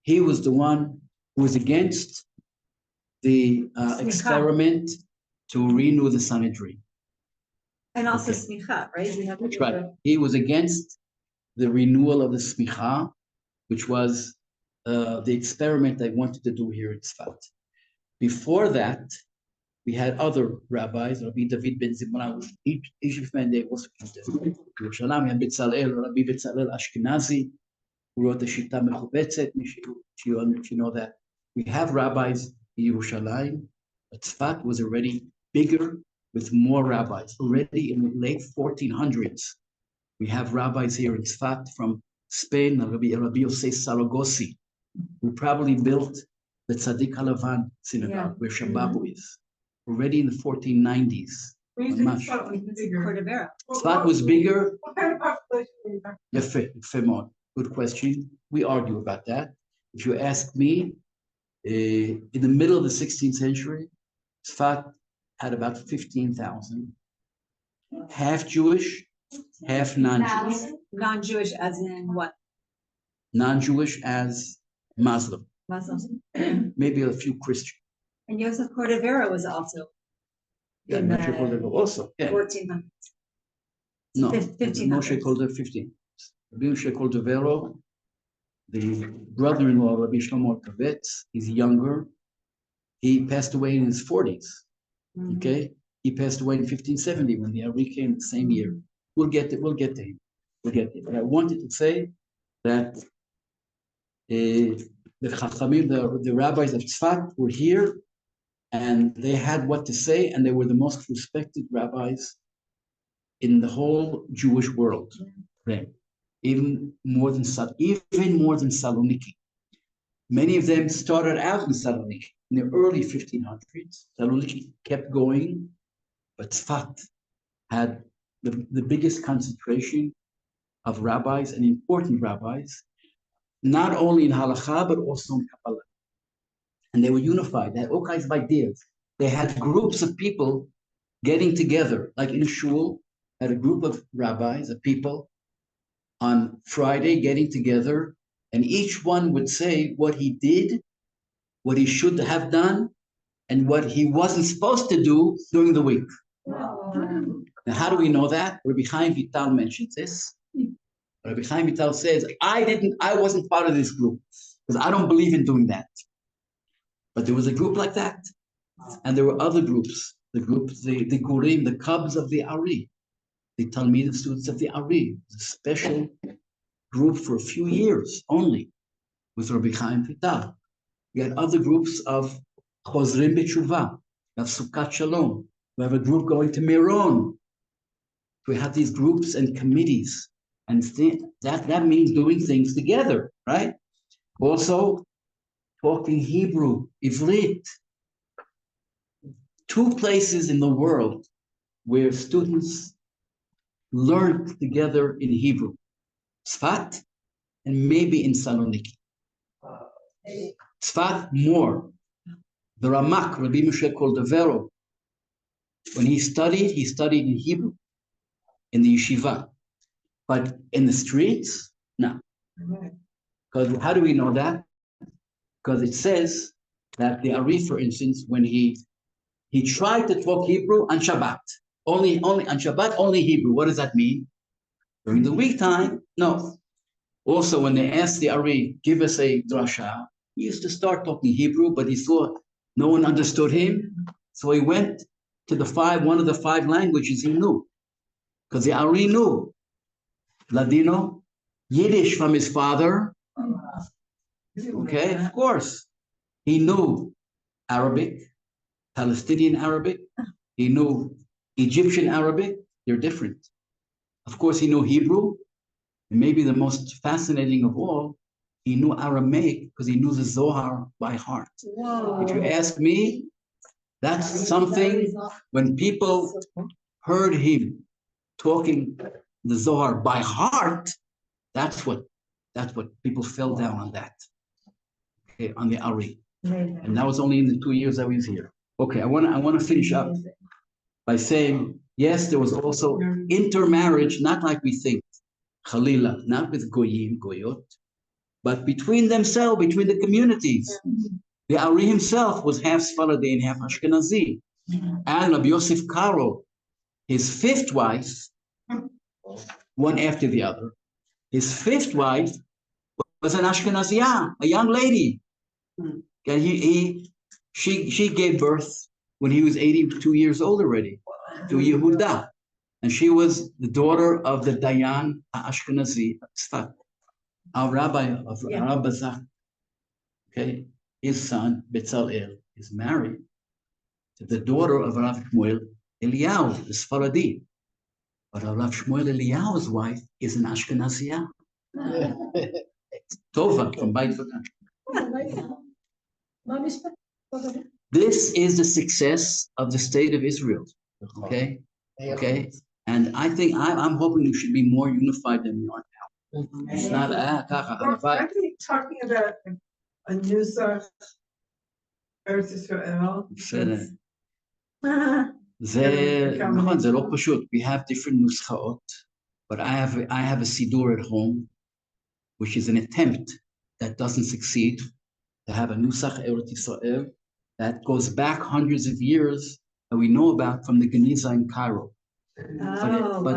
S1: He was the one who was against the experiment to renew the Sanhedrin.
S6: And also smicha, right?
S1: That's right. He was against the renewal of the smicha, which was the experiment they wanted to do here in Tzfat. Before that, we had other rabbis, Rabbi David ben Zimran, Egypt, and they also came to Yerushalayim. We had Rabbi Betzalel Ashkenazi, who wrote the Shita Mechubetzet, if you know that. We have rabbis in Yerushalayim, but Tzfat was already bigger with more rabbis. Already in the late 1400s, we have rabbis here in Tzfat from Spain, Rabbi Yossi Saragosi, who probably built the Tzaddik Halavan synagogue, where Shababu is. Already in the 1490s. Tzfat was bigger.
S4: What kind of population was
S1: Yefemot. Good question. We argue about that. If you ask me, in the middle of the 16th century, Tzfat had about 15,000, half Jewish, half non-Jewish.
S6: Non-Jewish as in what?
S1: Non-Jewish as Muslim.
S6: Muslims.
S1: Maybe a few Christian.
S6: And Yosef Cordovero was also
S1: Yeah,
S6: in
S1: Moshe Cordovero also. Yeah.
S6: 1400s.
S1: No,
S6: 1500s.
S1: Moshe Cordovero 15. Rabbi Moshe Cordovero, the brother-in-law of Rabbi Shlomo Kavetz, he's younger. He passed away in his 40s. Okay, he passed away in 1570 when the Ari came the same year. We'll get to him. But I wanted to say that the Chachamim, the rabbis of Tzfat were here, and they had what to say, and they were the most respected rabbis in the whole Jewish world. Then, even more than Saloniki. Many of them started out in Saloniki in the early 1500s. Saloniki kept going, but Tzfat had the biggest concentration of rabbis and important rabbis, not only in halakha, but also in Kabbalah. And they were unified. They had all kinds of ideas. They had groups of people getting together, like in a shul, had a group of rabbis, of people, on Friday getting together, and each one would say what he did, what he should have done, and what he wasn't supposed to do during the week. Now, how do we know that? Rabbi Chaim Vital mentions this. Rabbi Chaim Vital says, I wasn't part of this group, because I don't believe in doing that. But there was a group like that. And there were other groups, the Gurim, the cubs of the Ari, the Talmud students of the Ari, a special group for a few years only with Rabbi Chaim Vital. We had other groups of Chozrim B'Tshuva, of Sukkot Shalom. We have a group going to Miron. We have these groups and committees, and that means doing things together, right? Also, talking Hebrew, Ivrit. 2 places in the world where students learned together in Hebrew, Tzfat and maybe in Saloniki. Tzfat more. The Ramak, Rabbi Moshe Cordovero, when he studied in Hebrew, in the yeshiva. But in the streets, no. Because how do we know that? Because it says that the Ari, for instance, when he tried to talk Hebrew on Shabbat, only on Shabbat, only Hebrew. What does that mean? During the week time, no. Also, when they asked the Ari, give us a drasha, he used to start talking Hebrew, but he saw no one understood him, so he went to one of the 5 languages he knew, because the Ari knew Ladino, Yiddish from his father. Okay, of course. He knew Arabic, Palestinian Arabic. He knew Egyptian Arabic. They're different. Of course, he knew Hebrew. And maybe the most fascinating of all, he knew Aramaic because he knew the Zohar by heart. Whoa. If you ask me, that's something when people heard him talking the Zohar by heart, that's what people fell down on that. Okay, on the Ari. And that was only in the 2 years I was here. Okay, I want to finish up by saying, yes, there was also intermarriage, not like we think, Khalila, not with Goyim, Goyot, but between themselves, between the communities. The Ari himself was half Sephardi and half Ashkenazi. And Rabbi Yosef Karo, his 5th wife, one after the other, his 5th wife was an Ashkenaziyah, a young lady. And she gave birth when he was 82 years old already to Yehuda. And she was the daughter of the Dayan Ashkenazi of Tzfat, our rabbi of Rav Bazak. Okay, his son, Betzalel, is married to the daughter of Rav Shmuel Eliyahu, the Sephardi. But Rav Shmuel Eliyahu's wife is an Ashkenaziyah. Tova from Beit Knesset. This is the success of the state of Israel. Okay? Okay? And I think I'm hoping we should be more unified than we are now. It's not
S4: I think talking about a new Eretz Israel.
S1: זה לא פשוט. We have different נוסחאות, but I have a sidur at home, which is an attempt that doesn't succeed, to have a Nusach Eretz Israel that goes back hundreds of years that we know about from the Geniza in Cairo. But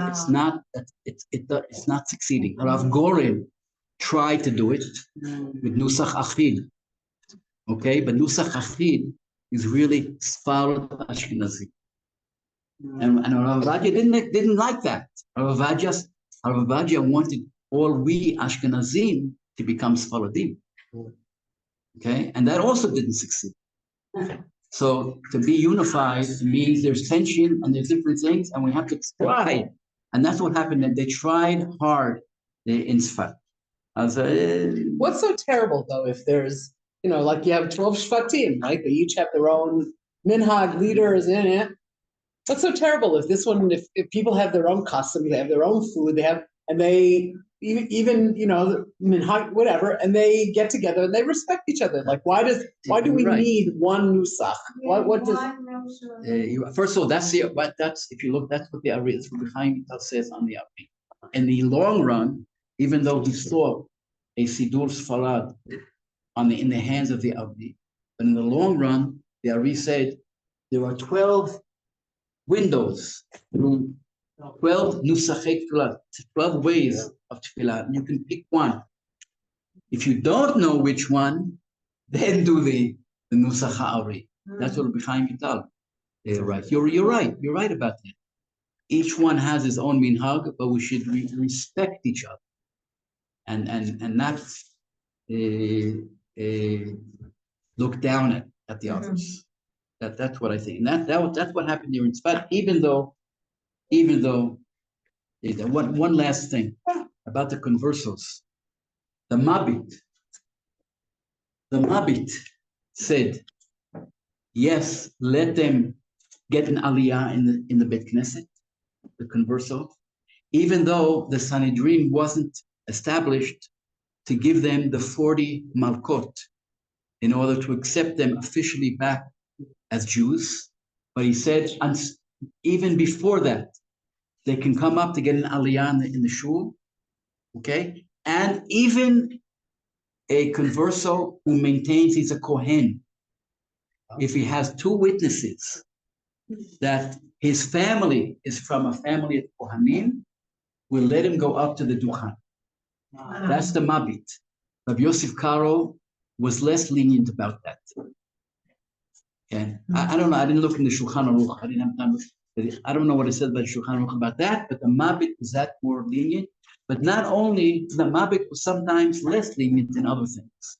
S1: it's not succeeding. Rav Goren tried to do it with Nusach Achid. Okay, but Nusach Achid is really Sfarad Ashkenazi. And Rav Avadia didn't like that. Rav Avadia wanted all we Ashkenazim to become Sfaradim. Okay, and that also didn't succeed. So to be unified means there's tension and there's different things, and we have to try. And that's what happened. And they tried hard in Tzfat.
S3: What's so terrible though, if there's like you have 12 Shvatim, right? They each have their own minhag leaders in it. What's so terrible if if people have their own customs, they have their own food, and they even minhag, whatever, and they get together and they respect each other. Like, why do we need one nusach? What does?
S1: First of all, that's if you look, that's what the Ari, that's what the Chaim says on the Ari. In the long run, even though he saw a Sidur Sfarad in the hands of the Ari, but in the long run, the Ari said there are 12 windows through 12 nusachei tefillah, 12 ways of tefillah. You can pick one. If you don't know which one, then do the nusach ha'ari. That's what Rabbi Chaim Vital. Right. You're right. You're right about that. Each one has his own minhag, but we should respect each other, and not look down at the others. That's what I think. And that's what happened here in Tzfat. Even though one last thing about the conversos, the Mabit said, yes, let them get an aliyah in the Beit Knesset, the converso, even though the Sanhedrin wasn't established to give them the 40 malkot in order to accept them officially back as Jews. But he said, even before that, they can come up to get an aliyah in the shul, okay? And even a converso who maintains he's a kohen, if he has two witnesses that his family is from a family of kohanim, we'll let him go up to the duchan. That's the mabit. Rabbi Yosef Karo was less lenient about that. Okay, I don't know. I didn't look in the Shulchan Aruch. I didn't have time. I don't know what it said about Shulchan Aruch about that, but the mabit was that more lenient. But not only the mabit was sometimes less lenient in other things.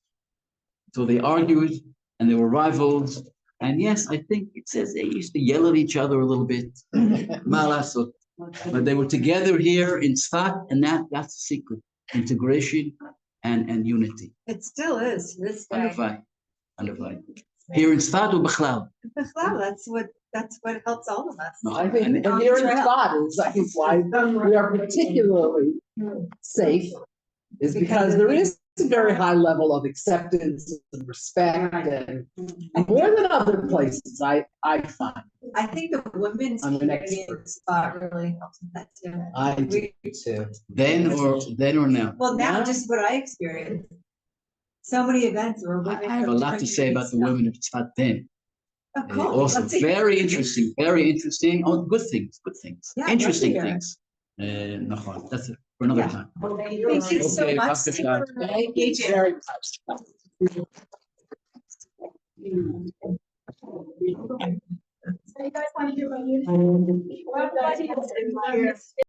S1: So they argued, and they were rivals. And yes, I think it says they used to yell at each other a little bit. Malasot. But they were together here in Tzfat, and that's the secret: integration and unity.
S6: It still is to this day.
S1: Underline. Here in Tzfat or Bechlal?
S6: Bechlal, that's what helps all of us.
S3: No, I think here in Tzfat is I think why we are particularly safe is because there is a very high level of acceptance and respect, and more than other places, I find.
S6: I think the women's community in Tzfat really helps with that too.
S3: I do too.
S1: Then or now?
S6: Well, now just what I experienced. So many events where women.
S1: I have a lot to say about the women of Tzfat then.
S6: Oh, cool.
S1: Also, very interesting. Oh, good things.
S6: Yeah,
S1: Interesting things. That's it for another time.
S6: Thank you so much.
S3: Thank you very much.
S5: So you guys want to hear about you?